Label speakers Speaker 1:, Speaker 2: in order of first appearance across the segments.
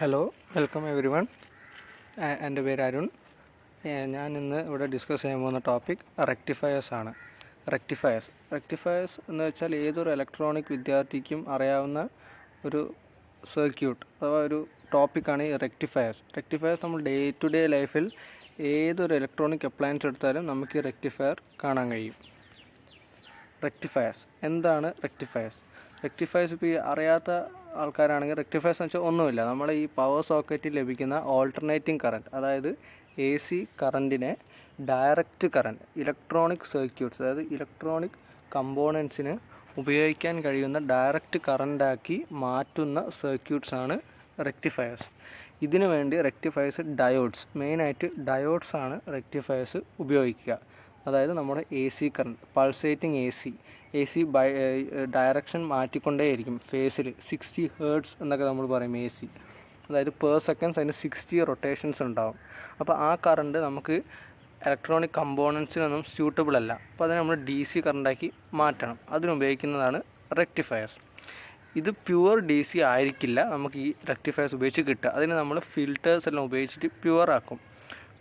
Speaker 1: Hello, welcome every one. എൻ്റെ പേര് അരുൺ. ഞാൻ ഇന്ന് ഇവിടെ ഡിസ്കസ് ചെയ്യാൻ പോകുന്ന ടോപ്പിക് റെക്ടിഫയേഴ്സ് ആണ്. റെക്ടിഫയേഴ്സ് എന്ന് വെച്ചാൽ ഏതൊരു ഇലക്ട്രോണിക് വിദ്യാർത്ഥിക്കും അറിയാവുന്ന ഒരു സർക്യൂട്ട് അഥവാ ഒരു ടോപ്പിക്കാണ് ഈ റെക്ടിഫയേഴ്സ് നമ്മൾ ഡേ ടു ഡേ ലൈഫിൽ ഏതൊരു ഇലക്ട്രോണിക് അപ്ലയൻസ് എടുത്താലും നമുക്ക് ഈ റെക്ടിഫയർ കാണാൻ കഴിയും. എന്താണ് റെക്ടിഫയേഴ്സ് ഇപ്പോൾ ഈ അറിയാത്ത ആൾക്കാരാണെങ്കിൽ റെക്ടിഫയേഴ്സ് എന്ന് വെച്ചാൽ ഒന്നുമില്ല. നമ്മൾ ഈ പവർ സോക്കറ്റിൽ ലഭിക്കുന്ന ഓൾട്ടർനേറ്റിംഗ് കറണ്ട്, അതായത് AC കറണ്ടിനെ ഡയറക്റ്റ് കറണ്ട്, ഇലക്ട്രോണിക് സർക്യൂട്ട്സ്, അതായത് ഇലക്ട്രോണിക് കമ്പോണൻസിന് ഉപയോഗിക്കാൻ കഴിയുന്ന ഡയറക്റ്റ് കറണ്ടാക്കി മാറ്റുന്ന സർക്യൂട്ട്സാണ് റെക്ടിഫയേഴ്സ്. ഇതിനു വേണ്ടി റെക്ടിഫയേഴ്സ് മെയിനായിട്ട് ഡയോഡ്സാണ് റെക്ടിഫയേഴ്സ് ഉപയോഗിക്കുക. അതായത് നമ്മുടെ AC current, pulsating AC direction മാറ്റിക്കൊണ്ടേയിരിക്കും ഫേസിൽ. 60 Hz എന്നൊക്കെ നമ്മൾ പറയും AC, അതായത് പെർ സെക്കൻഡ്സ് അതിന് 60 റൊട്ടേഷൻസ് ഉണ്ടാവും. അപ്പോൾ ആ കറണ്ട് നമുക്ക് ഇലക്ട്രോണിക് കമ്പോണൻസിനൊന്നും സ്യൂട്ടബിൾ അല്ല. അപ്പോൾ അതിനെ നമ്മൾ DC കറണ്ടാക്കി മാറ്റണം. അതിനുപയോഗിക്കുന്നതാണ് റെക്ടിഫയേഴ്സ്. ഇത് പ്യുവർ DC ആയിരിക്കില്ല നമുക്ക് ഈ റെക്ടിഫയേഴ്സ് ഉപയോഗിച്ച് കിട്ടുക. അതിന് നമ്മൾ ഫിൽറ്റേഴ്സ് എല്ലാം ഉപയോഗിച്ചിട്ട് പ്യുവറാക്കും.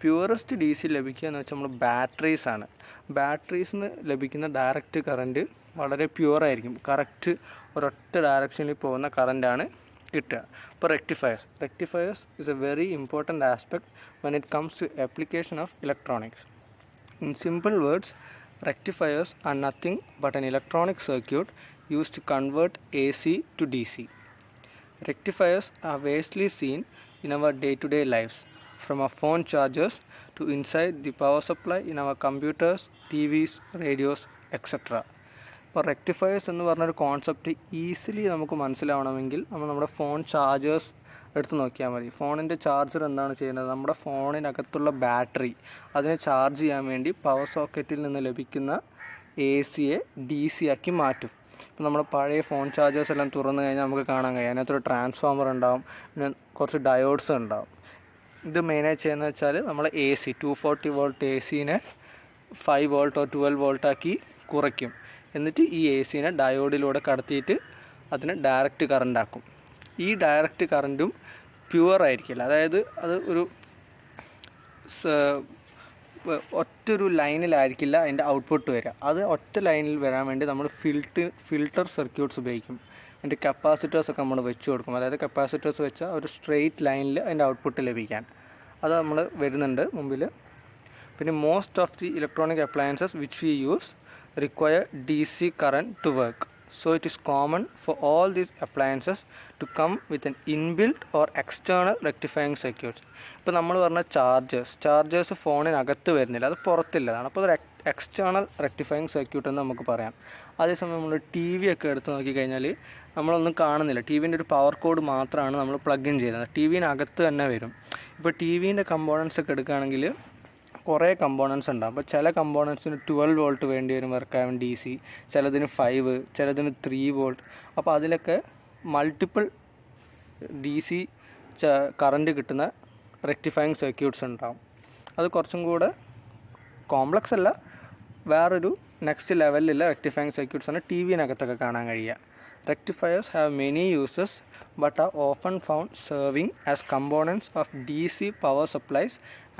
Speaker 1: പ്യുവറസ്റ്റ് DC ലഭിക്കുക എന്ന് വെച്ചാൽ നമ്മൾ ബാറ്ററീസിന് ലഭിക്കുന്ന ഡയറക്റ്റ് കറണ്ട് വളരെ പ്യുവറായിരിക്കും. കറക്റ്റ് ഒരൊറ്റ ഡയറക്ഷനിൽ പോകുന്ന കറണ്ടാണ് കിട്ടുക. അപ്പോൾ rectifiers is a very important aspect when it comes to application of electronics. In simple words, rectifiers are nothing but an electronic circuit used to convert AC to DC. Rectifiers are vastly seen in our day-to-day lives, from our phone chargers to inside the power supply in our computers, TVs, radios, etc. അപ്പോൾ rectifiers എന്ന് പറഞ്ഞൊരു concept easily നമുക്ക് മനസ്സിലാവണമെങ്കിൽ നമ്മുടെ phone chargers എടുത്ത് നോക്കിയാൽ മതി. ഫോണിൻ്റെ charger എന്താണ് ചെയ്യുന്നത്? നമ്മുടെ ഫോണിനകത്തുള്ള ബാറ്ററി അതിനെ ചാർജ് ചെയ്യാൻ വേണ്ടി പവർ സോക്കറ്റിൽ നിന്ന് ലഭിക്കുന്ന ACയെ DC ആക്കി മാറ്റും. ഇപ്പോൾ നമ്മുടെ പഴയ ഫോൺ ചാർജേഴ്സ് എല്ലാം തുറന്നു കഴിഞ്ഞാൽ നമുക്ക് കാണാൻ കഴിയും അതിനകത്തൊരു ട്രാൻസ്ഫോമർ ഉണ്ടാവും, പിന്നെ കുറച്ച് ഡയോഡ്സ് ഉണ്ടാവും. ഇത് മെയിനായി ചെയ്യുന്നത് വെച്ചാൽ നമ്മൾ AC 240 വോൾട്ട് ACനെ 5 വോൾട്ടോ 12 വോൾട്ടാക്കി കുറയ്ക്കും. എന്നിട്ട് ഈ ACനെ ഡയോഡിലൂടെ കടത്തിയിട്ട് അതിനെ ഡയറക്റ്റ് കറണ്ടാക്കും. ഈ ഡയറക്റ്റ് കറണ്ടും പ്യുവർ ആയിരിക്കില്ല. അതായത് അത് ഒരു ഒറ്റൊരു ലൈനിലായിരിക്കില്ല അതിൻ്റെ ഔട്ട്പുട്ട് വരിക. അത് ഒറ്റ ലൈനിൽ വരാൻ വേണ്ടി നമ്മൾ ഫിൽട്ടർ സർക്യൂട്ട്സ് ഉപയോഗിക്കും. അതിൻ്റെ കപ്പാസിറ്റേഴ്സൊക്കെ നമ്മൾ വെച്ച് കൊടുക്കും. അതായത് കപ്പാസിറ്റേഴ്സ് വെച്ചാൽ ഒരു സ്ട്രെയിറ്റ് ലൈനിൽ അതിൻ്റെ ഔട്ട്പുട്ട് ലഭിക്കാൻ അത് നമ്മൾ വരുന്നുണ്ട് മുമ്പിൽ. പിന്നെ most of the electronic appliances which we use require DC current to work. So it is common for all these appliances to come with an inbuilt or external rectifying circuits. ഇപ്പോൾ നമ്മൾ പറഞ്ഞ chargers ഫോണിനകത്ത് വരുന്നില്ല, അത് പുറത്തുള്ളതാണ്. അപ്പോൾ അത് external റെക്ടിഫയിങ് circuit എന്ന് നമുക്ക് പറയാം. അതേസമയം നമ്മൾ TV ഒക്കെ എടുത്ത് നോക്കിക്കഴിഞ്ഞാൽ നമ്മളൊന്നും കാണുന്നില്ല. TVൻ്റെ ഒരു പവർ കോഡ് മാത്രമാണ് നമ്മൾ പ്ലഗ് ഇൻ ചെയ്യുന്നത്. TVനകത്ത് തന്നെ വരും. ഇപ്പോൾ TVൻ്റെ കമ്പോണൻസ് ഒക്കെ എടുക്കുകയാണെങ്കിൽ കുറേ കമ്പോണൻസ് ഉണ്ടാകും. അപ്പോൾ ചില കമ്പോണൻസിന് 12 വോൾട്ട് വേണ്ടി വരും വർക്കാവാൻ DC, ചിലതിന് 5, ചിലതിന് 3 വോൾട്ട്. അപ്പോൾ അതിലൊക്കെ മൾട്ടിപ്പിൾ DC കറണ്ട് കിട്ടുന്ന റെക്ടിഫയിങ് സർക്യൂട്ട്സ് ഉണ്ടാകും. അത് കുറച്ചും കൂടെ കോംപ്ലക്സ് അല്ല, വേറൊരു നെക്സ്റ്റ് ലെവലിലുള്ള റെക്ടിഫയിങ് സർക്യൂട്ട്സാണ് TVനകത്തൊക്കെ കാണാൻ കഴിയുക. Rectifiers have many uses but are often found serving as components of DC power supplies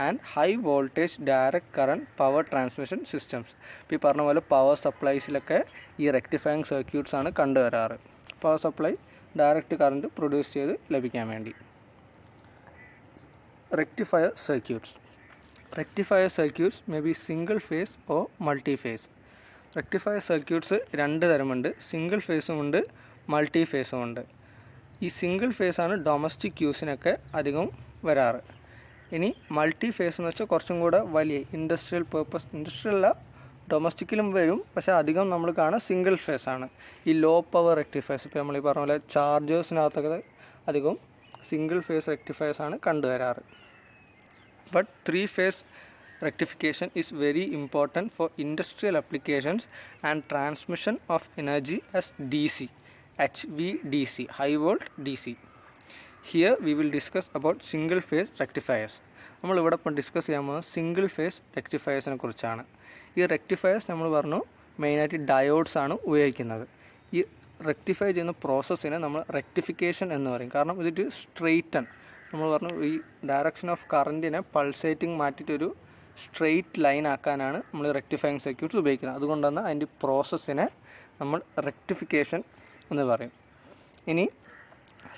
Speaker 1: and high voltage direct current power transmission systems. ഇപ്പോൾ ഈ പറഞ്ഞ പോലെ പവർ സപ്ലൈസിലൊക്കെ ഈ റെക്ടിഫയിങ് സർക്യൂട്ട്സ് ആണ് കണ്ടുവരാറ്. Power supply direct current produce ചെയ്ത് ലഭിക്കാൻ വേണ്ടി. Rectifier circuits may be single phase or multi phase. Rectifier circuits രണ്ട് തരമുണ്ട്. സിംഗിൾ ഫേസും ഉണ്ട്, മൾട്ടി ഫേസും ഉണ്ട്. ഈ സിംഗിൾ ഫേസാണ് ഡൊമസ്റ്റിക് യൂസിനൊക്കെ അധികം വരാറ്. ഇനി മൾട്ടി ഫേസ് എന്ന് വെച്ചാൽ കുറച്ചും കൂടെ വലിയ ഇൻഡസ്ട്രിയല്ല, ഡൊമസ്റ്റിക്കിലും വരും, പക്ഷേ അധികം നമ്മൾ കാണുക സിംഗിൾ ഫേസാണ്. ഈ ലോ പവർ റെക്ടിഫയേഴ്സ്, ഇപ്പോൾ നമ്മൾ ഈ പറഞ്ഞ പോലെ ചാർജേഴ്സിനകത്തൊക്കെ അധികം സിംഗിൾ ഫേസ് റെക്ടിഫയേഴ്സാണ് കണ്ടുവരാറ്. But 3 phase rectification is very important for industrial applications and transmission of energy as DC, HVDC, high volt DC. Here we will discuss about single phase rectifiers. നമ്മളിവിടെ ഇപ്പോൾ ഡിസ്കസ് ചെയ്യാൻ പോകുന്നത് സിംഗിൾ ഫേസ് റെക്ടിഫയേഴ്സിനെ കുറിച്ചാണ്. ഈ rectifiers നമ്മൾ പറഞ്ഞു മെയിനായിട്ട് diodes ആണ് ഉപയോഗിക്കുന്നത്. ഈ റെക്ടിഫൈ ചെയ്യുന്ന പ്രോസസ്സിനെ നമ്മൾ റെക്ടിഫിക്കേഷൻ എന്ന് പറയും. കാരണം ഇതൊരു സ്ട്രെയിറ്റൺ, നമ്മൾ പറഞ്ഞു ഈ ഡയറക്ഷൻ ഓഫ് കറൻറ്റിനെ പൾസേറ്റിംഗ് മാറ്റിയിട്ടൊരു സ്ട്രെയിറ്റ് ലൈൻ ആക്കാനാണ് നമ്മൾ റെക്ടിഫൈങ് സർക്യൂട്ട്സ് ഉപയോഗിക്കുന്നത്. അതുകൊണ്ടാണ് അതിൻ്റെ പ്രോസസ്സിനെ നമ്മൾ റെക്ടിഫിക്കേഷൻ എന്ന് പറയും. ഇനി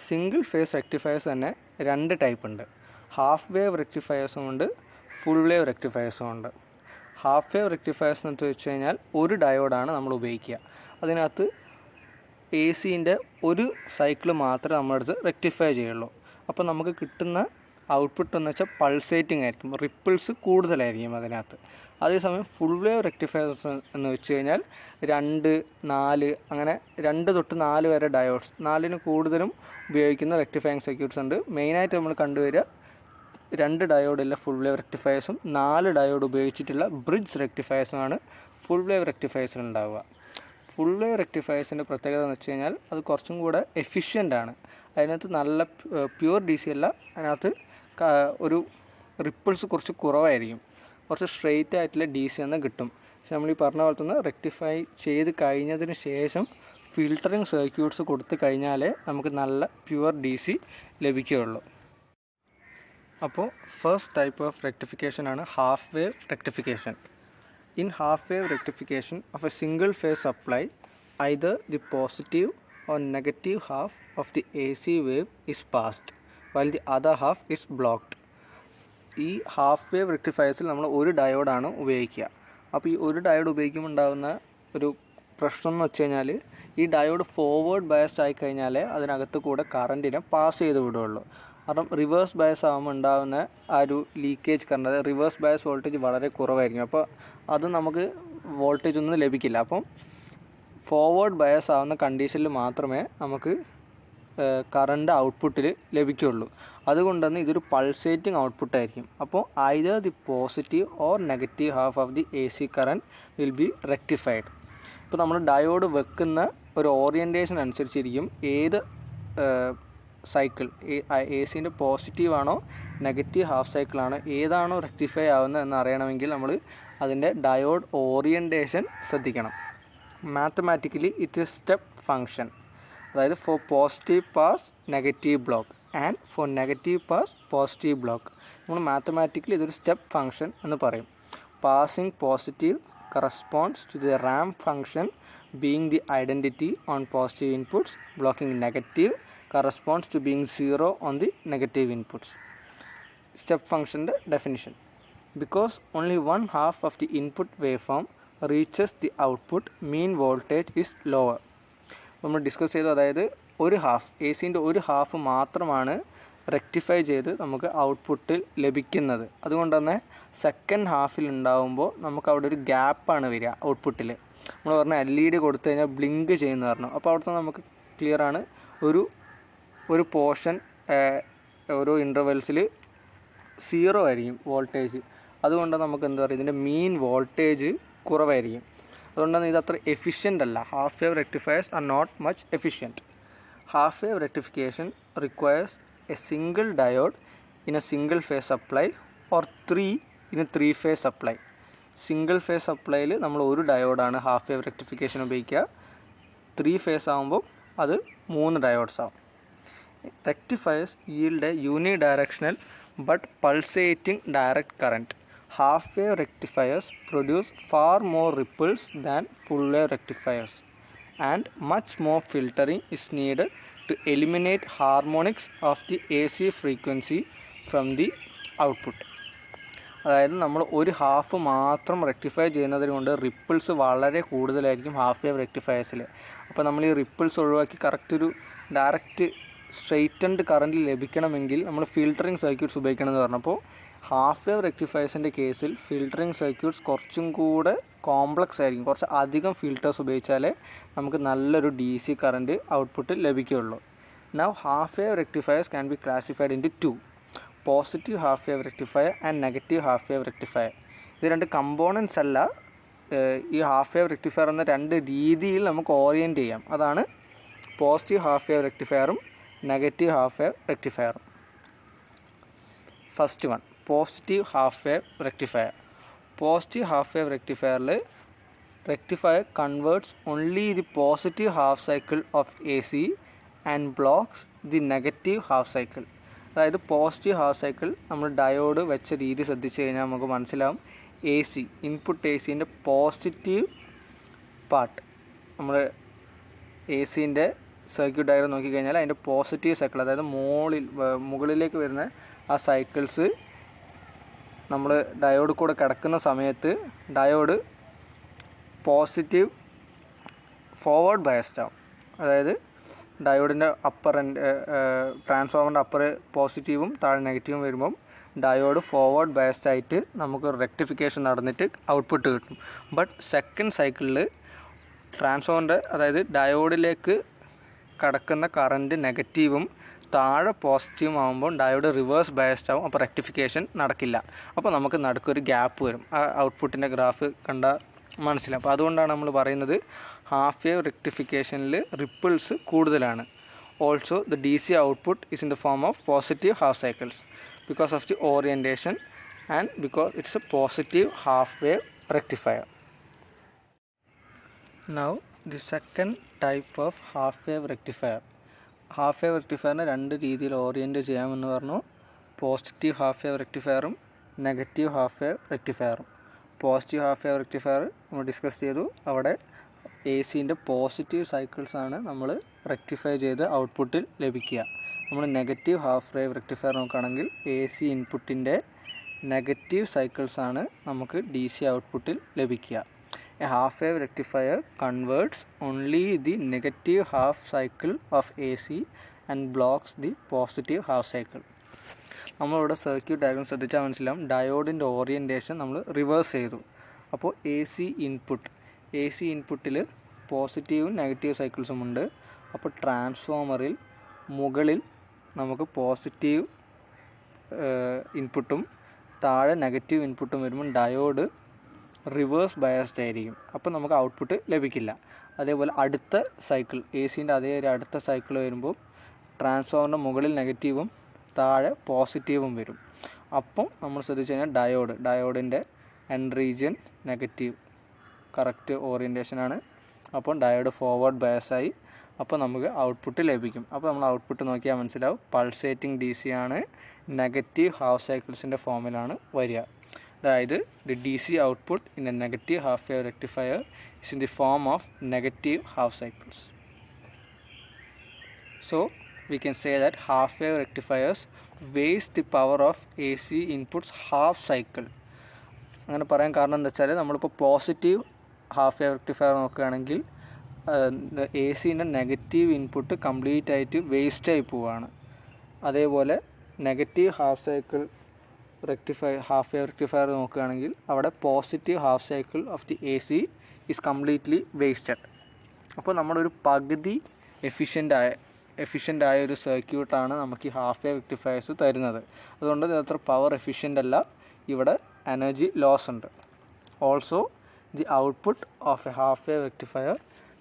Speaker 1: സിംഗിൾ ഫേസ് റെക്ടിഫയേഴ്സ് തന്നെ 2 ടൈപ്പ് ഉണ്ട്. ഹാഫ് വേവ് റെക്ടിഫയേഴ്സും ഉണ്ട്, ഫുൾ വേവ് റെക്ടിഫയേഴ്സും ഉണ്ട്. ഹാഫ് വേവ് റെക്ടിഫയേഴ്സ് എന്ന് വെച്ച് കഴിഞ്ഞാൽ ഒരു ഡയോഡാണ് നമ്മൾ ഉപയോഗിക്കുക. അതിനകത്ത് എ സിൻ്റെ ഒരു സൈക്കിൾ മാത്രമേ നമ്മളെടുത്ത് റെക്ടിഫൈ ചെയ്യുള്ളൂ. അപ്പോൾ നമുക്ക് കിട്ടുന്ന ഔട്ട്പുട്ട് എന്ന് വെച്ചാൽ പൾസേറ്റിംഗ് ആയിരിക്കും, റിപ്പിൾസ് കൂടുതലായിരിക്കും അതിനകത്ത്. അതേസമയം ഫുൾ വേവ് റെക്ടിഫയേഴ്സ് എന്ന് വെച്ച് കഴിഞ്ഞാൽ 2, 4 അങ്ങനെ 2 തൊട്ട് 4 വരെ ഡയോഡ്സ്, 4ന് കൂടുതലും ഉപയോഗിക്കുന്ന റെക്ടിഫയിങ് സർക്യൂട്ട്സ് ഉണ്ട്. മെയിനായിട്ട് നമ്മൾ കണ്ടുവരിക 2 ഡയോഡുള്ള ഫുൾ വേവ് റെക്ടിഫയേഴ്സും 4 ഡയോഡ് ഉപയോഗിച്ചിട്ടുള്ള ബ്രിഡ്ജ് റെക്ടിഫയേഴ്സുമാണ് ഫുൾ വേവ് റെക്ടിഫയേഴ്സിൽ ഉണ്ടാവുക. ഫുൾ വേവ് റെക്ടിഫയേഴ്സിൻ്റെ പ്രത്യേകത എന്ന് വെച്ച് കഴിഞ്ഞാൽ അത് കുറച്ചും കൂടെ എഫിഷ്യൻ്റ് ആണ്. അതിനകത്ത് നല്ല പ്യുവർ ഡി സി അല്ല, അതിനകത്ത് ഒരു റിപ്പിൾസ് കുറച്ച് കുറവായിരിക്കും, കുറച്ച് സ്ട്രെയിറ്റ് ആയിട്ടുള്ള ഡി സി എന്ന് കിട്ടും. പക്ഷെ നമ്മൾ ഈ പറഞ്ഞ പോലെ തന്നെ റെക്ടിഫൈ ചെയ്ത് കഴിഞ്ഞതിന് ശേഷം ഫിൽട്ടറിങ് സർക്യൂട്ട്സ് കൊടുത്തു കഴിഞ്ഞാലേ നമുക്ക് നല്ല പ്യുവർ ഡി സി ലഭിക്കുകയുള്ളൂ. അപ്പോൾ ഫസ്റ്റ് ടൈപ്പ് ഓഫ് റെക്ടിഫിക്കേഷൻ ആണ് half wave rectification. In half wave rectification of A single phase supply either the positive or negative half of the AC wave is passed while the other half is blocked. ഈ half wave റെക്ടിഫയേഴ്സിൽ നമ്മൾ ഒരു ഡയോഡാണ് ഉപയോഗിക്കുക. അപ്പോൾ ഈ ഒരു diode ഉപയോഗിക്കുമ്പോൾ ഉണ്ടാകുന്ന ഒരു പ്രശ്നം എന്ന് വെച്ച് കഴിഞ്ഞാൽ ഈ ഡയോഡ് ഫോർവേഡ് ബയസ്ഡ് ആയി കഴിഞ്ഞാലേ അതിനകത്ത് കൂടെ കറൻറ്റിനെ പാസ് ചെയ്ത് വിടുകയുള്ളൂ. കാരണം റിവേഴ്സ് ബയസ് ആകുമ്പോൾ ഉണ്ടാകുന്ന ആ ഒരു ലീക്കേജ് കറണ്ട്, അതായത് റിവേഴ്സ് ബയസ് വോൾട്ടേജ് വളരെ കുറവായിരിക്കും. അപ്പോൾ അത് നമുക്ക് വോൾട്ടേജ് ഒന്നും ലഭിക്കില്ല. അപ്പം ഫോർവേഡ് ബയസ് ആവുന്ന കണ്ടീഷനിൽ മാത്രമേ നമുക്ക് കറണ്ട് ഔട്ട്പുട്ടിൽ ലഭിക്കുകയുള്ളൂ. അതുകൊണ്ടാണ് ഇതൊരു പൾസേറ്റിംഗ് ഔട്ട്പുട്ടായിരിക്കും. അപ്പോൾ either the positive or negative half of the A C current will be rectified. ഇപ്പോൾ നമ്മൾ ഡയോഡ് വെക്കുന്ന ഒരു ഓറിയൻറ്റേഷൻ അനുസരിച്ചിരിക്കും ഏത് സൈക്കിൾ എ സിൻ്റെ പോസിറ്റീവ് ആണോ നെഗറ്റീവ് ഹാഫ് സൈക്കിളാണോ ഏതാണോ റെക്ടിഫൈ ആവുന്നത് എന്ന് അറിയണമെങ്കിൽ നമ്മൾ അതിൻ്റെ ഡയോഡ് ഓറിയൻറ്റേഷൻ ശ്രദ്ധിക്കണം. Mathematically it is step function. അതായത് for positive pass negative block and for negative pass positive block. നമ്മൾ മാത്തമാറ്റിക്കലി ഇതൊരു സ്റ്റെപ്പ് ഫങ്ഷൻ എന്ന് പറയും. Passing positive corresponds to the ramp function being the identity on positive inputs. Blocking negative corresponds to being 0 on the negative inputs. Step ഫങ്ഷൻ്റെ definition: because only one half of the input wave form reaches the output, mean voltage is lower. നമ്മൾ discuss ചെയ്തു, അതായത് ഒരു half A സിൻ്റെ ഒരു half മാത്രമാണ് rectify ചെയ്ത് നമുക്ക് ഔട്ട്പുട്ടിൽ ലഭിക്കുന്നത്. അതുകൊണ്ട് തന്നെ സെക്കൻഡ് ഹാഫിൽ ഉണ്ടാകുമ്പോൾ നമുക്ക് അവിടെ ഒരു ഗ്യാപ്പാണ് വരിക ഔട്ട്പുട്ടിൽ. നമ്മൾ പറഞ്ഞ LED കൊടുത്തു കഴിഞ്ഞാൽ ബ്ലിങ്ക് ചെയ്യുന്ന പറഞ്ഞു. അപ്പോൾ അവിടുത്തെ നമുക്ക് ക്ലിയർ ആണ് ഒരു പോർഷൻ ഓരോ ഇൻ്റർവെൽസിൽ 0 ആയിരിക്കും വോൾട്ടേജ്. അതുകൊണ്ട് നമുക്ക് എന്താ പറയുക, ഇതിൻ്റെ മീൻ വോൾട്ടേജ് കുറവായിരിക്കും. അതുകൊണ്ടാണ് ഇത് അത്ര എഫിഷ്യൻ്റ് അല്ല. Half wave rectifiers are not much efficient. Half wave rectification requires a single diode in a single phase supply or 3 in a 3 phase supply. Single phase സപ്ലൈയിൽ നമ്മൾ ഒരു ഡയോഡാണ് ഹാഫ് വേവ് റെക്ടിഫിക്കേഷൻ ഉപയോഗിക്കുക. 3 face ആകുമ്പോൾ അത് 3 diodes ആവും. Rectifiers yield a unidirectional but pulsating direct current. Half wave rectifiers produce far more ripples than full wave rectifiers, and much more filtering is needed to eliminate harmonics of the AC frequency from the output. അതായത് നമ്മൾ ഒരു half മാത്രം rectify ചെയ്യുന്നതിന് കൊണ്ട് ripples വളരെ കൂടുതലായിരിക്കും half wave റെക്ടിഫയേഴ്സിൽ. അപ്പോൾ നമ്മൾ ഈ റിപ്പിൾസ് ഒഴിവാക്കി കറക്റ്റ് ഒരു ഡയറക്റ്റ് സ്ട്രെയിറ്റൻഡ് കറൻറ്റ് ലഭിക്കണമെങ്കിൽ നമ്മൾ ഫിൽട്ടറിങ് സർക്യൂട്ട്സ് ഉപയോഗിക്കണമെന്ന് പറഞ്ഞപ്പോൾ ഹാഫ് വേവ് റെക്ടിഫയേഴ്സിൻ്റെ കേസിൽ ഫിൽട്ടറിങ് സർക്യൂട്ട്സ് കുറച്ചും കൂടെ കോംപ്ലക്സ് ആയിരിക്കും. കുറച്ച് അധികം ഫിൽറ്റേഴ്സ് ഉപയോഗിച്ചാലേ നമുക്ക് നല്ലൊരു DC കറൻറ്റ് ഔട്ട്പുട്ട് ലഭിക്കുകയുള്ളൂ. Now half wave rectifiers can be classified into 2: positive half wave rectifier and negative half wave rectifier. ഇത് 2 കമ്പോണൻസ് അല്ല. ഈ ഹാഫ് വേവ് റെക്ടിഫയർ എന്ന 2 രീതിയിൽ നമുക്ക് ഓറിയൻറ്റ് ചെയ്യാം. അതാണ് പോസിറ്റീവ് ഹാഫ് വേവ് റെക്ടിഫയറും നെഗറ്റീവ് ഹാഫ് വേവ് റെക്ടിഫയറും. First one, positive half wave rectifier. Positive half wave റെക്ടിഫയറിൽ rectifier converts only the positive half cycle of AC and blocks the negative half cycle. അതായത് positive half cycle നമ്മൾ diode വെച്ച രീതി ശ്രദ്ധിച്ചു കഴിഞ്ഞാൽ നമുക്ക് മനസ്സിലാവും. എ സി ഇൻപുട്ട് എ സിൻ്റെ പോസിറ്റീവ് പാർട്ട് നമ്മൾ എ സിൻ്റെ സർക്യൂട്ട് ഡയഗ്രം നോക്കിക്കഴിഞ്ഞാൽ അതിൻ്റെ പോസിറ്റീവ് സൈക്കിൾ, അതായത് മുകളിലേക്ക് വരുന്ന ആ സൈക്കിൾസ് നമ്മൾ ഡയോഡ് കൂടെ കിടക്കുന്ന സമയത്ത് ഡയോഡ് പോസിറ്റീവ് ഫോർവേഡ് ബയസ്ഡ് ആവും. അതായത് ഡയോഡിൻ്റെ അപ്പർ ട്രാൻസ്ഫോമറിൻ്റെ അപ്പർ പോസിറ്റീവും താഴെ നെഗറ്റീവും വരുമ്പം ഡയോഡ് ഫോർവേഡ് ബയസ്ഡ് ആയിട്ട് നമുക്ക് റെക്ടിഫിക്കേഷൻ നടന്നിട്ട് ഔട്ട്പുട്ട് കിട്ടും. ബട്ട് സെക്കൻഡ് സൈക്കിളിൽ ട്രാൻസ്ഫോമറിൻ്റെ അതായത് ഡയോഡിലേക്ക് കടക്കുന്ന കറൻറ്റ് നെഗറ്റീവും താഴെ പോസിറ്റീവും ആകുമ്പോൾ ഡയോഡ് റിവേഴ്സ് ബയസ്ഡ് ആവും. അപ്പോൾ റെക്ടിഫിക്കേഷൻ നടക്കില്ല. അപ്പോൾ നമുക്ക് നടുക്കൊരു ഗ്യാപ്പ് വരും. ആ ഔട്ട്പുട്ടിൻ്റെ ഗ്രാഫ് കണ്ടാൽ മനസ്സിലാവും. അപ്പോൾ അതുകൊണ്ടാണ് നമ്മൾ പറയുന്നത് ഹാഫ് വേവ് റെക്ടിഫിക്കേഷനിൽ റിപ്പിൾസ് കൂടുതലാണ്. Also the D C output is in the form of positive half cycles because of the orientation and because it's a positive half wave rectifier. Now the second type of half wave rectifier. Half wave റെക്ടിഫയറിനെ രണ്ട് രീതിയിൽ orient ചെയ്യാമെന്ന് പറഞ്ഞു. Positive half wave റെക്ടിഫയറും negative half wave റെക്ടിഫയറും. Positive half wave rectifier നമ്മൾ discuss ചെയ്തു. അവിടെ എ സിൻ്റെ പോസിറ്റീവ് സൈക്കിൾസാണ് നമ്മൾ റെക്ടിഫൈ ചെയ്ത് ഔട്ട്പുട്ടിൽ ലഭിക്കുക. നമ്മൾ നെഗറ്റീവ് ഹാഫ് വേവ് റെക്ടിഫയർ നോക്കുകയാണെങ്കിൽ എ സി ഇൻപുട്ടിൻ്റെ നെഗറ്റീവ് സൈക്കിൾസാണ് നമുക്ക് ഡി സി ഔട്ട്പുട്ടിൽ ലഭിക്കുക. A half wave rectifier converts only the negative half cycle of A C and blocks the positive half cycle. നമ്മളിവിടെ സർക്യൂട്ട് ഡയഗ്രം ശ്രദ്ധിച്ചാൽ മനസ്സിലാവും. ഡയോഡിൻ്റെ ഓറിയൻറ്റേഷൻ നമ്മൾ reverse ചെയ്തു. അപ്പോൾ എ സി ഇൻപുട്ടിൽ പോസിറ്റീവും നെഗറ്റീവ് സൈക്കിൾസും ഉണ്ട്. അപ്പോൾ ട്രാൻസ്ഫോമറിൽ മുകളിൽ നമുക്ക് പോസിറ്റീവ് ഇൻപുട്ടും താഴെ നെഗറ്റീവ് ഇൻപുട്ടും വരുമ്പോൾ ഡയോഡ് റിവേഴ്സ് ബയസ്ഡ് ആയിരിക്കും. അപ്പോൾ നമുക്ക് ഔട്ട്പുട്ട് ലഭിക്കില്ല. അതേപോലെ അടുത്ത സൈക്കിൾ എ സിൻ്റെ അതേ ഒരു അടുത്ത സൈക്കിൾ വരുമ്പോൾ ട്രാൻസ്ഫോമറിൻ്റെ മുകളിൽ നെഗറ്റീവും താഴെ പോസിറ്റീവും വരും. അപ്പം നമ്മൾ ശ്രദ്ധിച്ചു കഴിഞ്ഞാൽ ഡയോഡിൻ്റെ എൻ റീജിയൻ നെഗറ്റീവ് കറക്റ്റ് ഓറിയൻറ്റേഷനാണ്. അപ്പോൾ ഡയോഡ് ഫോർവേഡ് ബയസായി. അപ്പോൾ നമുക്ക് ഔട്ട്പുട്ട് ലഭിക്കും. അപ്പോൾ നമ്മൾ ഔട്ട്പുട്ട് നോക്കിയാൽ മനസ്സിലാവും പൾസേറ്റിംഗ് ഡി സി ആണ്. നെഗറ്റീവ് ഹാഫ് സൈക്കിൾസിൻ്റെ ഫോമിലാണ് വരിക. അതായത് the D C output in A negative half wave rectifier is in the form of negative half cycles. So we can say that half wave rectifiers waste the power of AC inputs half cycle. അങ്ങനെ പറയാൻ കാരണം എന്താ വെച്ചാൽ നമ്മളിപ്പോൾ positive half wave rectifier നോക്കുകയാണെങ്കിൽ A സിൻ്റെ negative input complete ആയിട്ട് വേസ്റ്റായി പോവുകയാണ്. അതേപോലെ നെഗറ്റീവ് ഹാഫ് വേവ് റെക്ടിഫയർ നോക്കുകയാണെങ്കിൽ അവിടെ positive half cycle of the A C is completely wasted. അപ്പോൾ നമ്മളൊരു പകുതി എഫിഷ്യൻ്റ് ആയ ഒരു സർക്യൂട്ടാണ് നമുക്ക് ഈ ഹാഫ് വേവ് റെക്ടിഫയേഴ്സ് തരുന്നത്. അതുകൊണ്ട് ഇത് അത്ര പവർ എഫിഷ്യൻ്റ് അല്ല. ഇവിടെ എനർജി ലോസ് ഉണ്ട്. Also the output of a half wave rectifier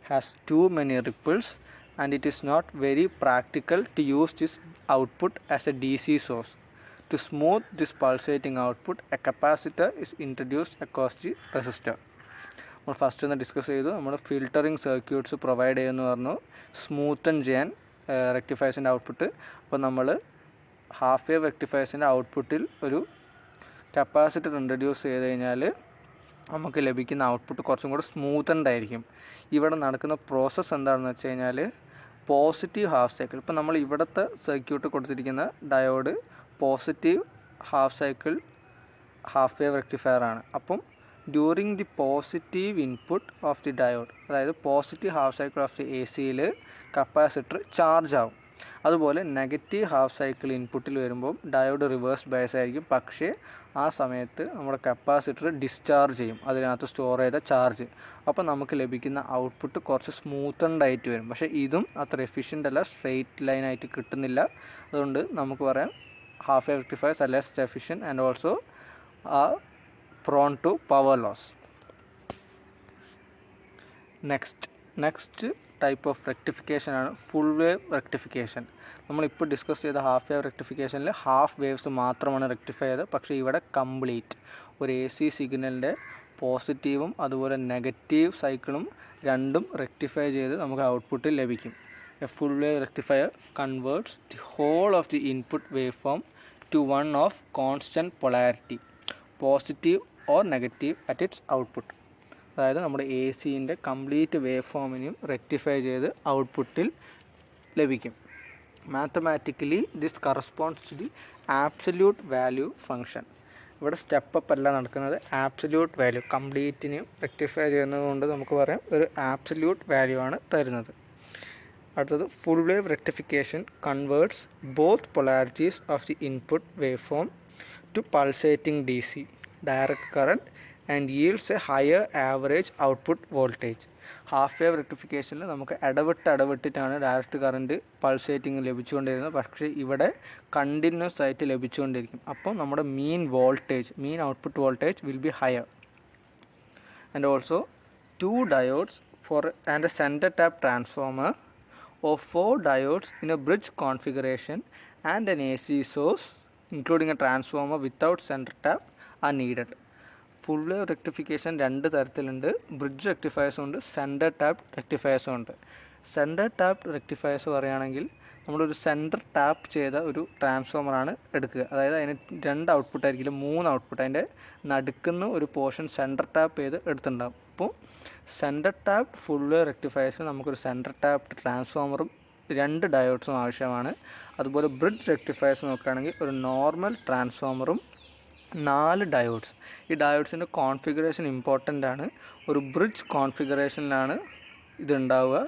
Speaker 1: has too many ripples and it is not very practical to use this output as a D C source. To smooth this pulsating output a capacitor is introduced across the resistor. നമ്മൾ first ഒന്ന് discuss ചെയ്തു. നമ്മൾ filtering circuits provide ചെയ്യുമെന്ന് പറഞ്ഞു smoothen ചെയ്യാൻ റെക്ടിഫയേഴ്സിൻ്റെ output. അപ്പോൾ നമ്മൾ half wave റെക്ടിഫയേഴ്സിൻ്റെ ഔട്ട്പുട്ടിൽ ഒരു കപ്പാസിറ്റർ ഇൻട്രൊഡ്യൂസ് ചെയ്ത് കഴിഞ്ഞാൽ നമുക്ക് ലഭിക്കുന്ന ഔട്ട്പുട്ട് കുറച്ചും കൂടെ സ്മൂത്തൻഡ് ആയിരിക്കും. ഇവിടെ നടക്കുന്ന പ്രോസസ്സ് എന്താണെന്ന് വെച്ച് കഴിഞ്ഞാൽ പോസിറ്റീവ് ഹാഫ് സൈക്കിൾ. ഇപ്പോൾ നമ്മൾ ഇവിടുത്തെ സർക്യൂട്ട് കൊടുത്തിരിക്കുന്ന diode positive half cycle half wave rectifier ആണ്. അപ്പം during the positive input of the diode, അതായത് positive half cycle of the A സിയിൽ കപ്പാസിറ്റർ ചാർജ് ആവും. അതുപോലെ നെഗറ്റീവ് ഹാഫ് സൈക്കിൾ ഇൻപുട്ടിൽ വരുമ്പോൾ ഡയോഡ് റിവേഴ്സ് ബയസ് ആയിരിക്കും. പക്ഷേ ആ സമയത്ത് നമ്മുടെ കപ്പാസിറ്റർ ഡിസ്ചാർജ് ചെയ്യും അതിനകത്ത് സ്റ്റോർ ചെയ്ത ചാർജ്. അപ്പോൾ നമുക്ക് ലഭിക്കുന്ന ഔട്ട്പുട്ട് കുറച്ച് സ്മൂത്തൻഡ് ആയിട്ട് വരും. പക്ഷേ ഇതും അത്ര എഫിഷ്യൻ്റ് അല്ല, സ്ട്രെയിറ്റ് ലൈനായിട്ട് കിട്ടുന്നില്ല. അതുകൊണ്ട് നമുക്ക് പറയാം half wave rectifiers are less efficient and also are prone to power loss. Next type of rectification ആണ് ഫുൾ വേവ് റെക്ടിഫിക്കേഷൻ. നമ്മളിപ്പോൾ ഡിസ്കസ് ചെയ്ത ഹാഫ് വേവ് റെക്ടിഫിക്കേഷനിൽ ഹാഫ് വേവ്സ് മാത്രമാണ് റെക്ടിഫൈ ചെയ്തത്. പക്ഷേ ഇവിടെ കംപ്ലീറ്റ് ഒരു എ സി സിഗ്നലിൻ്റെ പോസിറ്റീവും അതുപോലെ നെഗറ്റീവ് സൈക്കിളും രണ്ടും റെക്ടിഫൈ ചെയ്ത് നമുക്ക് ഔട്ട്പുട്ടിൽ ലഭിക്കും. A full wave rectifier converts the whole of the input wave form to one of constant polarity, positive or negative at its output. അതായത് നമ്മുടെ എ സിൻ്റെ കംപ്ലീറ്റ് വേവ് ഫോമിനെയും റെക്ടിഫൈ ചെയ്ത് ഔട്ട്പുട്ടിൽ ലഭിക്കും. Mathematically this corresponds to the absolute value function. ഇവിടെ step അല്ല നടക്കുന്നത്, ആബ്സല്യൂട്ട് വാല്യൂ കംപ്ലീറ്റിനെയും റെക്ടിഫൈ ചെയ്യുന്നത് കൊണ്ട് നമുക്ക് പറയാം ഒരു ആബ്സല്യൂട്ട് വാല്യൂ ആണ് തരുന്നത്. അടുത്തത് full wave rectification converts both polarities of the input wave form to pulsating D C direct current and yields a higher average output voltage. Half wave റെക്ടിഫിക്കേഷനിൽ നമുക്ക് ഇടവിട്ടിട്ടാണ് ഡയറക്റ്റ് കറണ്ട് പൾസേറ്റിംഗ് ലഭിച്ചുകൊണ്ടിരുന്നത്. പക്ഷേ ഇവിടെ continuous ആയിട്ട് ലഭിച്ചുകൊണ്ടിരിക്കും. അപ്പോൾ നമ്മുടെ mean output voltage will be higher. And also 2 diodes and a center tap transformer or 4 diodes in a bridge configuration and an AC source including a transformer without center tap are needed. Full wave rectification 2 തരത്തിലുണ്ട്. Bridge റെക്ടിഫയേഴ്സും ഉണ്ട്, centre tap റെക്ടിഫയേഴ്സും ഉണ്ട്. Centre tap rectifiers പറയുകയാണെങ്കിൽ നമ്മളൊരു centre tap ചെയ്ത ഒരു ട്രാൻസ്ഫോമറാണ് എടുക്കുക. അതായത് അതിന് 2 ഔട്ട്പുട്ട് ആയിരിക്കില്ല, 3 ഔട്ട്പുട്ട്. അതിൻ്റെ നടുക്കുന്ന ഒരു പോർഷൻ സെൻറ്റർ ടാപ്പ് ചെയ്ത് എടുത്തിട്ടുണ്ടാകും. അപ്പോൾ സെൻറ്റർ ടാപ്പ് ഫുൾ വേവ് റെക്ടിഫയേഴ്സിന് നമുക്കൊരു സെൻറ്റർ ടാപ്പ് ട്രാൻസ്ഫോമറും 2 ഡയോഡ്സും ആവശ്യമാണ്. അതുപോലെ ബ്രിഡ്ജ് റെക്ടിഫയേഴ്സ് നോക്കുകയാണെങ്കിൽ ഒരു നോർമൽ ട്രാൻസ്ഫോമറും 4 ഡയോഡ്സ്. ഈ ഡയോഡ്സിൻ്റെ കോൺഫിഗറേഷൻ ഇമ്പോർട്ടൻ്റ് ആണ്. ഒരു ബ്രിഡ്ജ് കോൺഫിഗറേഷനിലാണ് ഇതുണ്ടാവുക.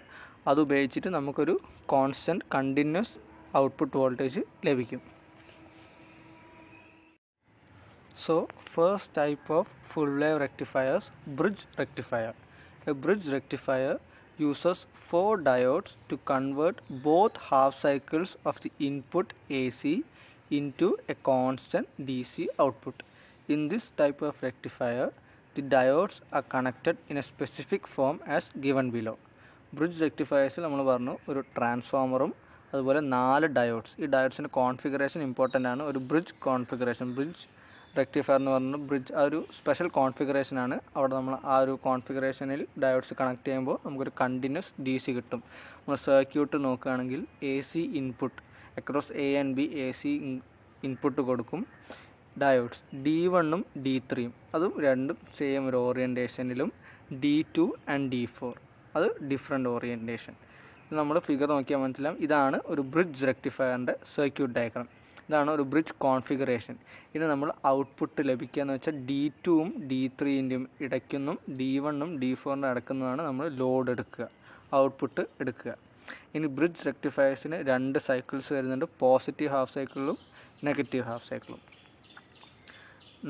Speaker 1: അതുപയോഗിച്ചിട്ട് നമുക്കൊരു കോൺസ്റ്റൻറ്റ് കണ്ടിന്യൂസ് ഔട്ട്പുട്ട് വോൾട്ടേജ് ലഭിക്കും. So first type of full wave rectifiers, bridge rectifier. A bridge rectifier uses 4 diodes to convert both half cycles of the input AC into a constant DC output. In this type of rectifier, the diodes are connected in a specific form as given below. Bridge റെക്ടിഫയേഴ്സിൽ നമ്മൾ പറഞ്ഞു ഒരു ട്രാൻസ്ഫോമറും അതുപോലെ 4 diodes. ഈ ഡയോഡ്സിൻ്റെ configuration important ആണ്. ഒരു bridge configuration, bridge rectifier എന്ന് പറഞ്ഞാൽ ബ്രിഡ്ജ് ആ ഒരു സ്പെഷ്യൽ കോൺഫിഗറേഷനാണ്. അവിടെ നമ്മൾ ആ ഒരു കോൺഫിഗറേഷനിൽ ഡയോഡ്സ് കണക്ട് ചെയ്യുമ്പോൾ നമുക്കൊരു കണ്ടിന്യൂസ് ഡി സി കിട്ടും. നമ്മൾ സർക്യൂട്ട് നോക്കുകയാണെങ്കിൽ A C input across A and B A C input കൊടുക്കും. ഡയോഡ്സ് D1ഉം D3ഉം അതും രണ്ടും സെയിം ഒരു ഓറിയൻറ്റേഷനിലും, D2 ആൻഡ് D4 അത് ഡിഫറെൻ്റ് ഓറിയൻറ്റേഷൻ. നമ്മൾ ഫിഗർ നോക്കിയാൽ മനസ്സിലാവും. ഇതാണ് ഒരു ബ്രിഡ്ജ് റെക്ടിഫയറിൻ്റെ സർക്യൂട്ട് ഡയഗ്രാം. ഇതാണ് ഒരു ബ്രിഡ്ജ് കോൺഫിഗറേഷൻ. ഇനി നമ്മൾ ഔട്ട്പുട്ട് ലഭിക്കുക എന്ന് വെച്ചാൽ D2ഉം D3ൻ്റെയും ഇടയ്ക്കുന്നും D1ഉം D4ൻ്റെ ഇടയ്ക്കുന്നതാണ് നമ്മൾ ലോഡ് എടുക്കുക, ഔട്ട്പുട്ട് എടുക്കുക. ഇനി ബ്രിഡ്ജ് റെക്ടിഫയേഴ്സിന് 2 സൈക്കിൾസ് വരുന്നുണ്ട്, പോസിറ്റീവ് ഹാഫ് സൈക്കിളും നെഗറ്റീവ് ഹാഫ് സൈക്കിളും.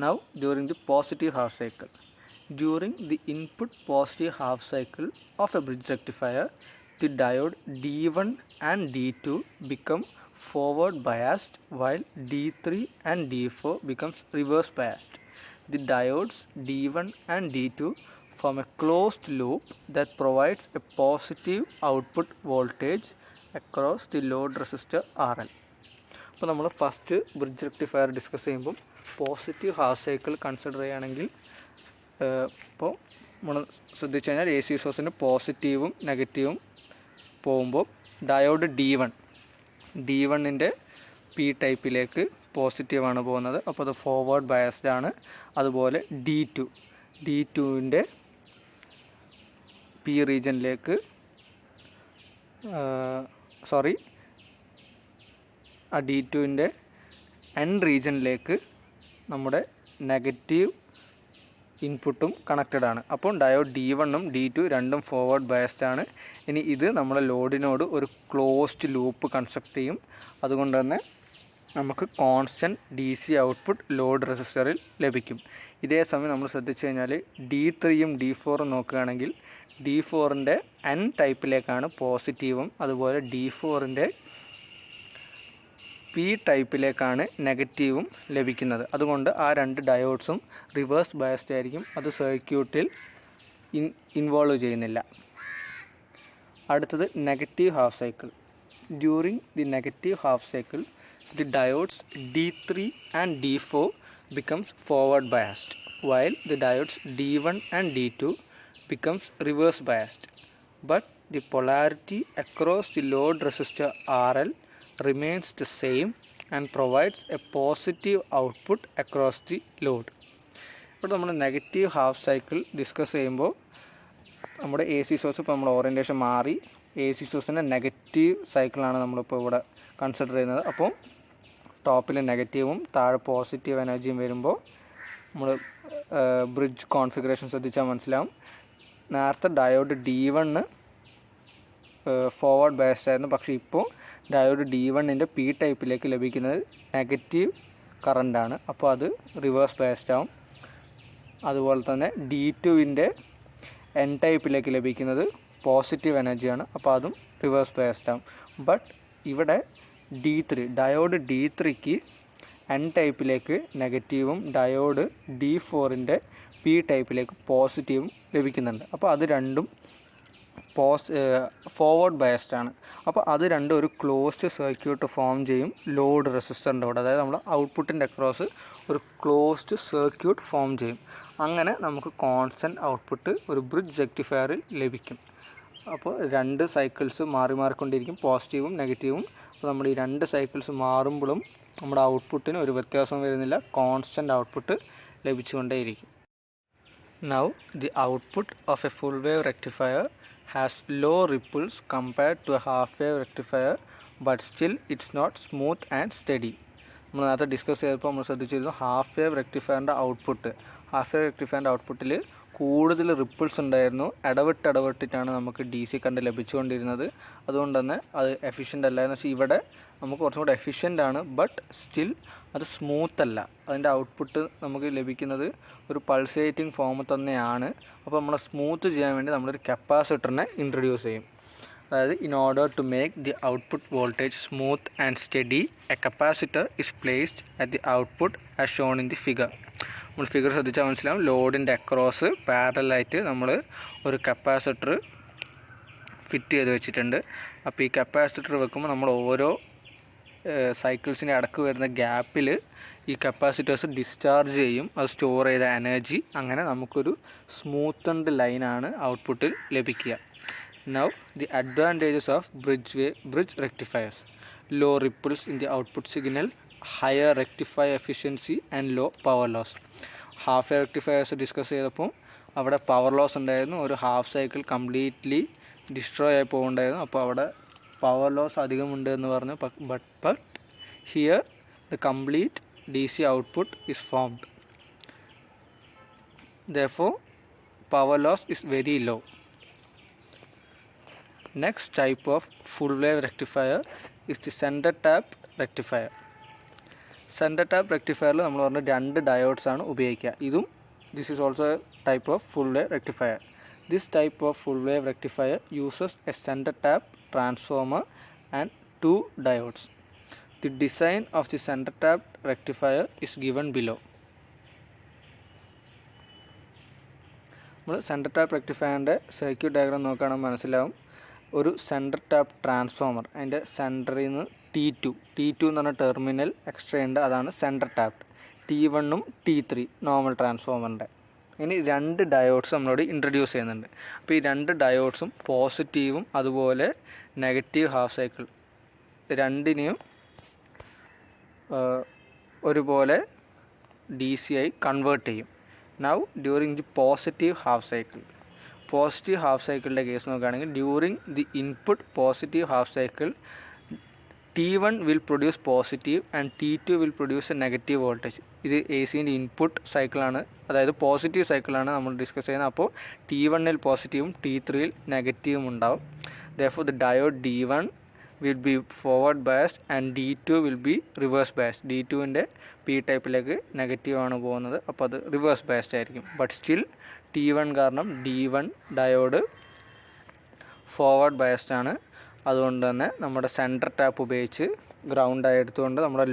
Speaker 1: Now during the positive half cycle, during the input positive half cycle of a bridge rectifier, the diode D1 and D2 become forward biased while D3 and D4 becomes reverse biased. The diodes D1 and D2 form a closed loop that provides a positive output voltage across the load resistor RL. അപ്പോൾ നമ്മൾ first bridge rectifier discuss ചെയ്യുമ്പം positive half cycle consider ചെയ്യുകയാണെങ്കിൽ ഇപ്പോൾ നമ്മൾ ശ്രദ്ധിച്ചു കഴിഞ്ഞാൽ A C സോഴ്സിന് പോസിറ്റീവും നെഗറ്റീവും പോകുമ്പോൾ ഡയോഡ് D1ൻ്റെ പി ടൈപ്പിലേക്ക് പോസിറ്റീവാണ് പോകുന്നത്. അപ്പോൾ അത് ഫോർവേഡ് ബയസ്ഡ് ആണ്. അതുപോലെ D2ൻ്റെ പി റീജനിലേക്ക് D2ൻ്റെ എൻ റീജനിലേക്ക് നമ്മുടെ നെഗറ്റീവ് ഇൻപുട്ടും കണക്റ്റഡ് ആണ്. അപ്പോൾ ഡയോഡ് D1ഉം D2 രണ്ടും ഫോർവേഡ് ബയസ്ഡ് ആണ്. ഇനി ഇത് നമ്മുടെ ലോഡിനോട് ഒരു ക്ലോസ്ഡ് ലൂപ്പ് കൺസ്ട്രക്ട് ചെയ്യും. അതുകൊണ്ട് തന്നെ നമുക്ക് കോൺസ്റ്റൻറ്റ് DC ഔട്ട്പുട്ട് ലോഡ് റെസിസ്റ്ററിൽ ലഭിക്കും. ഇതേ സമയം നമ്മൾ ശ്രദ്ധിച്ചു കഴിഞ്ഞാൽ D3ഉം D4ഉം നോക്കുകയാണെങ്കിൽ D4ൻ്റെ N ടൈപ്പിലേക്കാണ് പോസിറ്റീവും അതുപോലെ D4ൻ്റെ പി ടൈപ്പിലേക്കാണ് നെഗറ്റീവും ലഭിക്കുന്നത്. അതുകൊണ്ട് ആ 2 ഡയോഡ്സും റിവേഴ്സ് ബയസ്ഡ് ആയിരിക്കും. അത് സർക്യൂട്ടിൽ ഇൻവോൾവ് ചെയ്യുന്നില്ല. അടുത്തത് negative half cycle. During the negative half cycle the diodes D3 and D4 becomes forward biased, while the diodes D1 and D2 becomes reverse biased. But the polarity across the load resistor RL remains the same and provides a positive output across the load. ഇപ്പോൾ നമ്മൾ negative half cycle discuss ചെയ്യുമ്പോൾ നമ്മുടെ A C source ഇപ്പോൾ നമ്മുടെ orientation മാറി A C സോഴ്സിൻ്റെ negative സൈക്കിളാണ് നമ്മളിപ്പോൾ ഇവിടെ കൺസിഡർ ചെയ്യുന്നത്. അപ്പോൾ ടോപ്പിൽ നെഗറ്റീവും താഴെ പോസിറ്റീവ് എനർജിയും വരുമ്പോൾ നമ്മൾ ബ്രിഡ്ജ് കോൺഫിഗറേഷൻ ശ്രദ്ധിച്ചാൽ മനസ്സിലാവും. നേരത്തെ ഡയോഡ് D1 ഫോർവേഡ് ബയസ്ഡ് ആയിരുന്നു, പക്ഷേ ഇപ്പോൾ ഡയോഡ് D1ൻ്റെ പി ടൈപ്പിലേക്ക് ലഭിക്കുന്നത് നെഗറ്റീവ് കറണ്ടാണ്, അപ്പോൾ അത് റിവേഴ്സ് ബയസ്ഡ് ആവും. അതുപോലെ തന്നെ D2ൻ്റെ എൻ ടൈപ്പിലേക്ക് ലഭിക്കുന്നത് പോസിറ്റീവ് എനർജിയാണ്, അപ്പോൾ അതും റിവേഴ്സ് ബയസ്ഡ് ആവും. ബട്ട് ഇവിടെ D3 ഡയോഡ് D3ക്ക് എൻ ടൈപ്പിലേക്ക് നെഗറ്റീവും ഡയോഡ് D4ൻ്റെ പി ടൈപ്പിലേക്ക് പോസിറ്റീവും ലഭിക്കുന്നുണ്ട്. അപ്പോൾ അത് രണ്ടും ഫോർവേഡ് ബയസ്ഡ് ആണ്. അപ്പോൾ അത് രണ്ടും ഒരു ക്ലോസ്ഡ് സർക്യൂട്ട് ഫോം ചെയ്യും ലോഡ് റെസിസ്റ്ററിൻ്റെ കൂടെ. അതായത് നമ്മൾ ഔട്ട്പുട്ടിൻ്റെ അക്രോസ് ഒരു ക്ലോസ്ഡ് സർക്യൂട്ട് ഫോം ചെയ്യും. അങ്ങനെ നമുക്ക് കോൺസ്റ്റൻറ്റ് ഔട്ട്പുട്ട് ഒരു ബ്രിഡ്ജ് റെക്ടിഫയറിൽ ലഭിക്കും. അപ്പോൾ രണ്ട് സൈക്കിൾസ് മാറിക്കൊണ്ടിരിക്കും, പോസിറ്റീവും നെഗറ്റീവും. അപ്പോൾ നമ്മൾ ഈ രണ്ട് സൈക്കിൾസ് മാറുമ്പോഴും നമ്മുടെ ഔട്ട്പുട്ടിന് ഒരു വ്യത്യാസം വരുന്നില്ല, കോൺസ്റ്റൻറ്റ് ഔട്ട്പുട്ട് ലഭിച്ചുകൊണ്ടേയിരിക്കും. Now the output of a full wave rectifier has low ripples compared to a half wave rectifier, but still it's not smooth and steady. നമ്മൾ നേരത്തെ ഡിസ്കസ് ചെയ്തപ്പോൾ നമ്മൾ ശ്രദ്ധിച്ചിരുന്നു ഹാഫ് വേവ് റെക്ടിഫയറിൻ്റെ ഔട്ട്പുട്ടിൽ കൂടുതൽ റിപ്പിൾസ് ഉണ്ടായിരുന്നു. ഇടവിട്ടിട്ടാണ് നമുക്ക് DC കറണ്ട് ലഭിച്ചുകൊണ്ടിരുന്നത്. അതുകൊണ്ട് തന്നെ അത് എഫിഷ്യൻ്റ് അല്ലായിരുന്നു. പക്ഷേ ഇവിടെ നമുക്ക് കുറച്ചും കൂടെ എഫിഷ്യൻ്റ് ആണ്, ബട്ട് സ്റ്റിൽ അത് സ്മൂത്ത് അല്ല. അതിൻ്റെ ഔട്ട്പുട്ട് നമുക്ക് ലഭിക്കുന്നത് ഒരു പൾസേറ്റിംഗ് ഫോം തന്നെയാണ്. അപ്പോൾ നമ്മൾ സ്മൂത്ത് ചെയ്യാൻ വേണ്ടി നമ്മളൊരു കപ്പാസിറ്ററിനെ ഇൻട്രൊഡ്യൂസ് ചെയ്യും. അതായത് in order to make the output voltage smooth and steady a capacitor is placed at the output as shown in the figure. നമ്മൾ ഫിഗർ ശ്രദ്ധിച്ചാൽ മനസ്സിലാവും. ലോഡിൻ്റെ അക്രോസ് പാരലായിട്ട് നമ്മൾ ഒരു കപ്പാസിറ്റർ ഫിറ്റ് ചെയ്ത് വെച്ചിട്ടുണ്ട്. അപ്പോൾ ഈ കപ്പാസിറ്റർ വെക്കുമ്പോൾ നമ്മൾ ഓരോ സൈക്കിൾസിൻ്റെ ഇടക്ക് വരുന്ന ഗ്യാപ്പിൽ ഈ കപ്പാസിറ്റേഴ്സ് ഡിസ്ചാർജ് ചെയ്യും, അത് സ്റ്റോർ ചെയ്ത എനർജി. അങ്ങനെ നമുക്കൊരു സ്മൂത്തൻഡ് ലൈനാണ് ഔട്ട്പുട്ടിൽ ലഭിക്കുക. Now the advantages of bridge rectifiers: low ripples in the output signal, higher rectifier efficiency and low power loss. Half wave rectifiers discuss ചെയ്തപ്പോൾ അവിടെ പവർ ലോസ് ഉണ്ടായിരുന്നു, ഒരു ഹാഫ് സൈക്കിൾ കംപ്ലീറ്റ്ലി ഡിസ്ട്രോയ് ആയി പോകുന്നുണ്ടായിരുന്നു. അപ്പോൾ അവിടെ പവർ ലോസ് അധികമുണ്ട് എന്ന് പറഞ്ഞു. But here the complete DC output is formed. Therefore power loss is very low. Next type of full wave rectifier is the center tap rectifier. Centre tap റെക്ടിഫയറിൽ നമ്മൾ പറഞ്ഞ രണ്ട് ഡയോഡ്സ് ആണ് ഉപയോഗിക്കുക. This is also a type of full wave rectifier. This type of full wave rectifier uses a centre tap transformer and 2 diodes. The design of the centre tap rectifier is given below. നമ്മൾ centre tap റെക്ടിഫയറിൻ്റെ circuit diagram നോക്കുകയാണെങ്കിൽ മനസ്സിലാവും. ഒരു centre tap transformer, അതിൻ്റെ സെൻറ്ററിൽ നിന്ന് T2 എന്ന് പറഞ്ഞ ടെർമിനൽ എക്സ്ട്രാ ഉണ്ട്, അതാണ് സെൻറ്റർ ടാപ്പ്. T1ഉം T3 നോർമൽ ട്രാൻസ്ഫോമറിൻ്റെ. ഇനി 2 ഡയോഡ്സ് നമ്മളോട് ഇൻട്രൊഡ്യൂസ് ചെയ്യുന്നുണ്ട്. അപ്പോൾ ഈ 2 ഡയോഡ്സും പോസിറ്റീവും അതുപോലെ നെഗറ്റീവ് ഹാഫ് സൈക്കിൾ രണ്ടിനെയും ഒരുപോലെ DC ആയി കൺവേർട്ട് ചെയ്യും. Now during the positive half സൈക്കിളിൻ്റെ കേസ് നോക്കുകയാണെങ്കിൽ during the input positive half cycle T1 will produce positive and T2 will produce a negative voltage. ഇത് AC-ൻ്റെ ഇൻപുട്ട് സൈക്കിളാണ്, അതായത് പോസിറ്റീവ് സൈക്കിളാണ് നമ്മൾ ഡിസ്കസ് ചെയ്യുന്നത്. അപ്പോൾ T1-ൽ പോസിറ്റീവും T3-ൽ നെഗറ്റീവും ഉണ്ടാവും. Therefore the diode D1 will be forward biased and D2 will be reverse biased. D2-ൻ്റെ P ടൈപ്പിലേക്ക് നെഗറ്റീവ് ആണ് പോകുന്നത്, അപ്പോൾ അത് റിവേഴ്സ് ബയസ്ഡ് ആയിരിക്കും. ബട്ട് സ്റ്റിൽ T1 കാരണം D1 ഡയോഡ് ഫോർവേഡ് ബയസ്ഡ് ആണ്. അതുകൊണ്ട് തന്നെ നമ്മുടെ സെൻറ്റർ ടാപ്പ് ഉപയോഗിച്ച് ഗ്രൗണ്ടായി എടുത്തുകൊണ്ട് നമ്മുടെ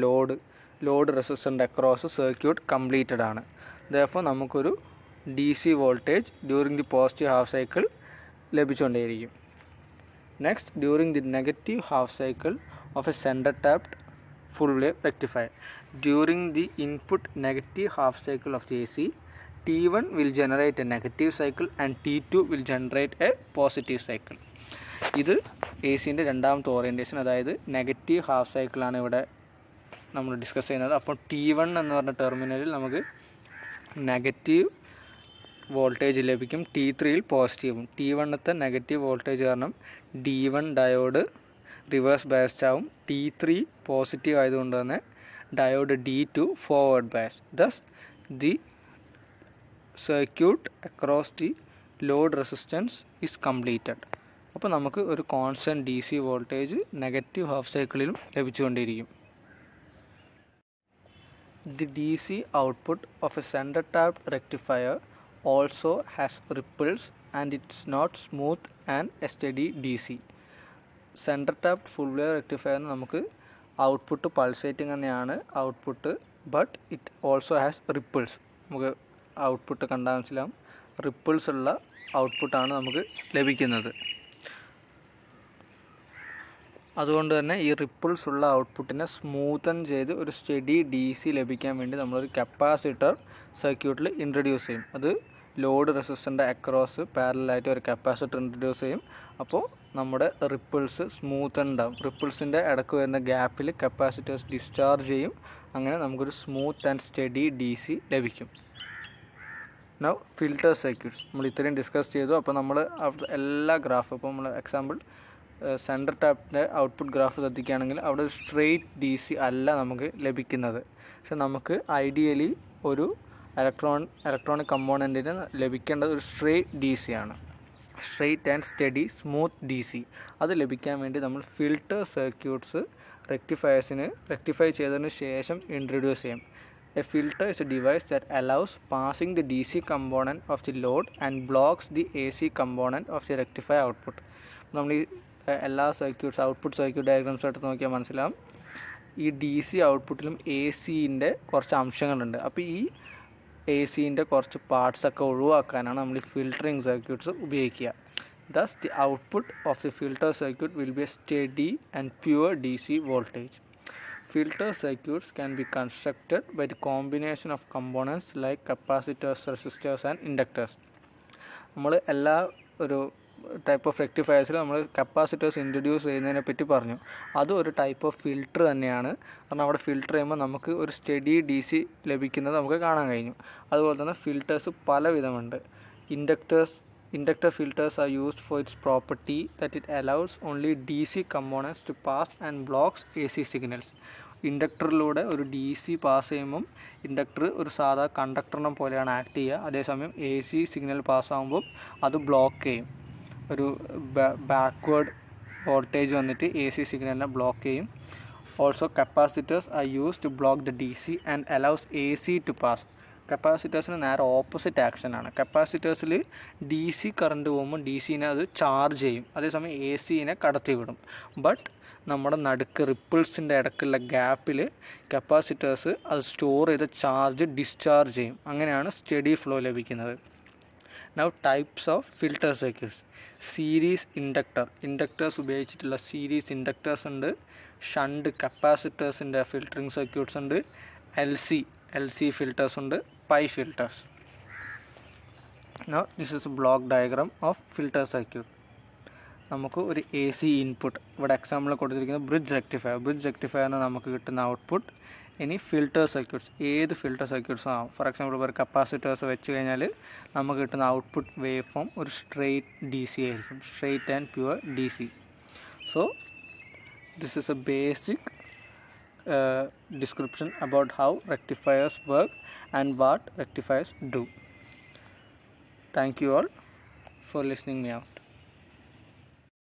Speaker 1: ലോഡ് റെസിസ്റ്ററിൻ്റെ അക്രോസ് സർക്യൂട്ട് കംപ്ലീറ്റഡ് ആണ്. Therefore നമുക്കൊരു DC voltage during the positive half cycle ലഭിച്ചുകൊണ്ടേയിരിക്കും. Next, during the negative half cycle of a centre tapped full wave rectifier. During the input negative half cycle of the AC, T1 will generate a negative cycle and T2 will generate a positive cycle. ഇത് A സിൻ്റെ രണ്ടാമത്തെ orientation, അതായത് negative half സൈക്കിളാണ് ഇവിടെ നമ്മൾ discuss ചെയ്യുന്നത്. അപ്പോൾ T1 എന്ന് പറഞ്ഞ ടെർമിനലിൽ നമുക്ക് നെഗറ്റീവ് വോൾട്ടേജ് ലഭിക്കും, T3യിൽ പോസിറ്റീവും. T1ത്തെ നെഗറ്റീവ് വോൾട്ടേജ് കാരണം D1 ഡയോഡ് റിവേഴ്സ് ബയസ്ഡ് ആവും, T3 പോസിറ്റീവ് ആയതുകൊണ്ട് തന്നെ diode D2 forward biased. Thus the circuit across the load resistance is completed. അപ്പോൾ നമുക്ക് ഒരു constant D C voltage negative half സൈക്കിളിലും ലഭിച്ചുകൊണ്ടിരിക്കും. The D C output of a centre tapped rectifier also has ripples and it's not smooth and a steady DC. Centre tapped full wave റെക്ടിഫയറിന് നമുക്ക് output pulsating തന്നെയാണ് output, but it also has ripples. നമുക്ക് output കണ്ടാൽ മനസ്സിലാവും, ripples ഉള്ള ഔട്ട്പുട്ടാണ് നമുക്ക് ലഭിക്കുന്നത്. അതുകൊണ്ട് തന്നെ ഈ റിപ്പിൾസ് ഉള്ള ഔട്ട്പുട്ടിനെ സ്മൂത്തൻ ചെയ്ത് ഒരു സ്റ്റഡി ഡി സി ലഭിക്കാൻ വേണ്ടി നമ്മളൊരു കപ്പാസിറ്റർ സർക്യൂട്ടിൽ ഇൻട്രൊഡ്യൂസ് ചെയ്യും. അത് ലോഡ് റെസിസ്റ്ററിൻ്റെ അക്രോസ് പാരലായിട്ട് ഒരു കപ്പാസിറ്റർ ഇൻട്രൊഡ്യൂസ് ചെയ്യും. അപ്പോൾ നമ്മുടെ റിപ്പിൾസ് സ്മൂത്തൻ ഉണ്ടാവും. റിപ്പിൾസിൻ്റെ ഇടയ്ക്ക് വരുന്ന ഗ്യാപ്പിൽ കപ്പാസിറ്റേഴ്സ് ഡിസ്ചാർജ് ചെയ്യും. അങ്ങനെ നമുക്കൊരു smooth and study D C ലഭിക്കും. നൗ ഫിൽട്ടർ സർക്യൂട്ട്സ് നമ്മൾ ഇത്രയും ഡിസ്കസ് ചെയ്തു. അപ്പോൾ നമ്മൾ എല്ലാ ഗ്രാഫ്, ഇപ്പോൾ നമ്മൾ എക്സാമ്പിൾ സെൻറ്റർ ടാപ്പിൻ്റെ ഔട്ട്പുട്ട് ഗ്രാഫ് ശ്രദ്ധിക്കുകയാണെങ്കിൽ അവിടെ ഒരു സ്ട്രെയിറ്റ് ഡി സി അല്ല നമുക്ക് ലഭിക്കുന്നത്. പക്ഷെ നമുക്ക് ഐഡിയലി ഒരു ഇലക്ട്രോണിക് കമ്പോണൻറ്റിന് ലഭിക്കേണ്ടത് ഒരു സ്ട്രെയിറ്റ് ഡി സി ആണ്, straight and study smooth D C. അത് ലഭിക്കാൻ വേണ്ടി നമ്മൾ ഫിൽട്ടർ സർക്യൂട്ട്സ് റെക്ടിഫൈ ചെയ്തതിന് ശേഷം ഇൻട്രൊഡ്യൂസ് ചെയ്യും. A filter is a device that allows passing the DC component of the load and blocks the AC component of the rectifier output. നമ്മൾ ഈ എല്ലാ സർക്യൂട്ട്സ് ഔട്ട്പുട്ട് സർക്യൂട്ട് ഡയഗ്രാംസ് എടുത്ത് നോക്കിയാൽ മനസ്സിലാവും, ഈ ഡി സി ഔട്ട്പുട്ടിലും എ സിൻ്റെ കുറച്ച് അംശങ്ങളുണ്ട്. അപ്പോൾ ഈ എ സിൻ്റെ കുറച്ച് പാർട്സൊക്കെ ഒഴിവാക്കാനാണ് നമ്മൾ ഈ ഫിൽറ്ററിങ് സർക്യൂട്ട്സ് ഉപയോഗിക്കുക. Thus the output of the filter circuit will be a steady and pure DC voltage. Filter circuits can be constructed by the combination of components like capacitors, resistors and inductors. നമ്മൾ എല്ലാ ഒരു type of റെക്ടിഫയേഴ്സിൽ നമ്മൾ capacitors introduce ചെയ്യുന്നതിനെ പറ്റി പറഞ്ഞു. അതും ഒരു type of filter തന്നെയാണ്. കാരണം അവിടെ ഫിൽറ്റർ ചെയ്യുമ്പോൾ നമുക്ക് ഒരു സ്റ്റഡി ഡി സി ലഭിക്കുന്നത് നമുക്ക് കാണാൻ കഴിഞ്ഞു. അതുപോലെ തന്നെ ഫിൽറ്റേഴ്സ് പല വിധമുണ്ട്. Inductor filters are used for its property that it allows only DC components to pass and blocks AC signals. ഇൻഡക്ടറിലൂടെ ഒരു ഡി സി പാസ് ചെയ്യുമ്പം ഇൻഡക്ടർ ഒരു സാധാ കണ്ടക്ടറിനെ പോലെയാണ് ആക്ട് ചെയ്യുക. അതേസമയം എ സി സിഗ്നൽ പാസ്സാകുമ്പം അത് ബ്ലോക്ക് ചെയ്യും. ഒരു ബാക്ക്വേർഡ് വോൾട്ടേജ് വന്നിട്ട് എ സി സിഗ്നലിനെ ബ്ലോക്ക് ചെയ്യും. Also capacitors are use to block the D C and allows A C to pass. കപ്പാസിറ്റേഴ്സിന് നേരെ ഓപ്പോസിറ്റ് ആക്ഷനാണ്. കപ്പാസിറ്റേഴ്സിൽ ഡി സി കറണ്ട് പോകുമ്പോൾ ഡി സിനെ അത് ചാർജ് ചെയ്യും, അതേസമയം എ സിനെ കടത്തി വിടും. ബട്ട് നമ്മുടെ നടുക്ക് റിപ്പിൾസിൻ്റെ ഇടയ്ക്കുള്ള ഗ്യാപ്പിൽ കപ്പാസിറ്റേഴ്സ് അത് സ്റ്റോർ ചെയ്ത ചാർജ് ഡിസ്ചാർജ് ചെയ്യും. അങ്ങനെയാണ് സ്റ്റഡി ഫ്ലോ ലഭിക്കുന്നത്. Now types of filter circuits. Series inductors ഉപയോഗിച്ചിട്ടുള്ള സീരീസ് ഇൻഡക്ടേഴ്സ് ഉണ്ട്. ഷണ്ട് കപ്പാസിറ്റേഴ്സിൻ്റെ ഫിൽറ്ററിങ് സർക്യൂട്ട്സ് ഉണ്ട്. എൽ സി ഫിൽറ്റേഴ്സ് ഉണ്ട്. Pi filters. Now this is A block diagram of filter circuit. നമുക്ക് ഒരു എ സി ഇൻപുട്ട്, ഇവിടെ example കൊടുത്തിരിക്കുന്നത് bridge റെക്ടിഫയറിന് നമുക്ക് കിട്ടുന്ന ഔട്ട്പുട്ട്. ഇനി ഫിൽട്ടർ സർക്യൂട്ട്സ്, ഏത് ഫിൽട്ടർ സർക്യൂട്ട്സും ആവും. ഫോർ എക്സാമ്പിൾ ഒരു കപ്പാസിറ്റേഴ്സ് വെച്ച് കഴിഞ്ഞാൽ നമുക്ക് കിട്ടുന്ന ഔട്ട്പുട്ട് വേവ് ഫോം ഒരു സ്ട്രെയിറ്റ് ഡി സി ആയിരിക്കും, straight and pure D C. So this is A basic description about how rectifiers work and what rectifiers do. Thank you all for listening me out.